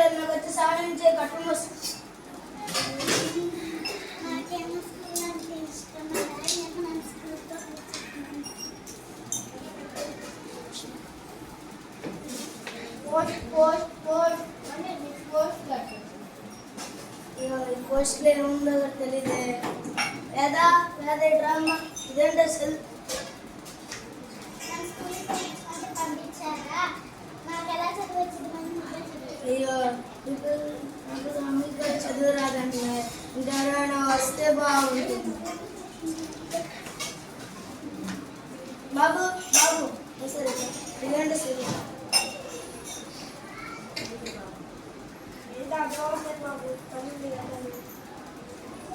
లేదు, నాకు వచ్చి సహాయం చేయ కట్టడం వస్తుంది. పోస్ట్లో ఏముందో తెలియదే. వేదా వేద డ్రామా ఇదేంటో సెల్ అయ్యో ఇప్పుడు అమ్మకి కూడా చదువు రాదండి. ఇంకెవరైనా వస్తే బాగుంటుంది. బాబు బాబు సరే ఇదేంటి సరే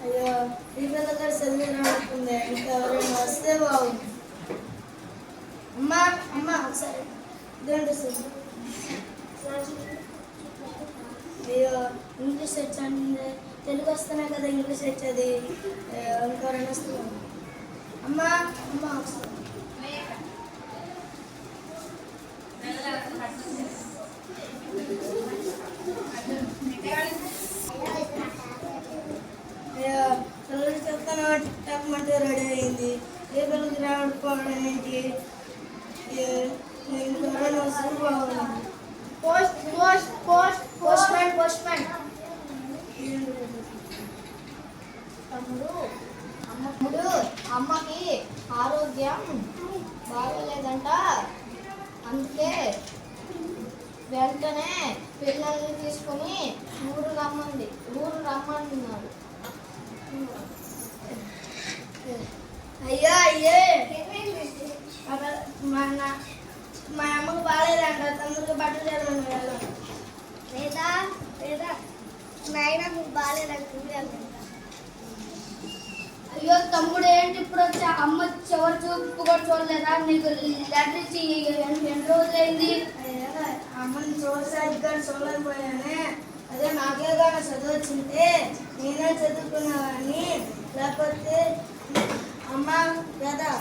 అయ్యో ఈ పిల్ల కూడా చదివి రానుకుంది. ఇంకెవరైనా వస్తే బాగుంది. అమ్మా అమ్మా ఒకసారి ఇదేంటి సరే అయ్యో ఇంగ్లీష్ వచ్చండి. తెలుగు వస్తున్నాయి కదా ఇంగ్లీష్ వచ్చేది. ఇంకెవరైనా వస్తే అమ్మా అమ్మా ఒకసారి పిల్లలకి చెప్తాను టిక్ టాక్ అంటే రెడీ అయింది. ఏ పిల్లలకి రావడం ఏంటి? ఇంకెవరైనా వస్తే బాగుంది. పోస్ట్మ్యాన్ తమ్ముడు అమ్మకి ఆరోగ్యం బాగోలేదంట. అందుకే వెంటనే పిల్లల్ని తీసుకొని ఊరు రమ్మన్నాడు. అయ్యో అయ్యే మా అమ్మకు బాగాలేదంట. తొందరగా బట్టలు చేయాలని వెళ్ళాలి. లేదా నాయన మీకు బాగాలేదంటుంది. అయ్యో తమ్ముడు ఏంటి ఇప్పుడు వచ్చా? అమ్మ చివరి చూపు కూడా చూడలేదా? నీకు లెటర్ ఇచ్చి ఎన్ని రోజులైంది? అమ్మని చూడసరిగ్గా చూడలేకపోయానే. అదే నాకే కానీ చదువు వచ్చింటే నేనే చదువుకున్నావని. లేకపోతే అమ్మ కదా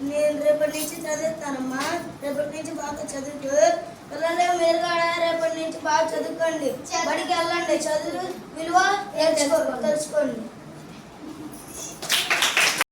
నేను రేపటి నుంచి చదువుతానమ్మా. రేపటి నుంచి బాగా చదువుతూ పిల్లలు మీరు కూడా రేపటి నుంచి బాగా చదువుకోండి. బడికి వెళ్ళండి. చదువు విలువ తెలుసుకోండి.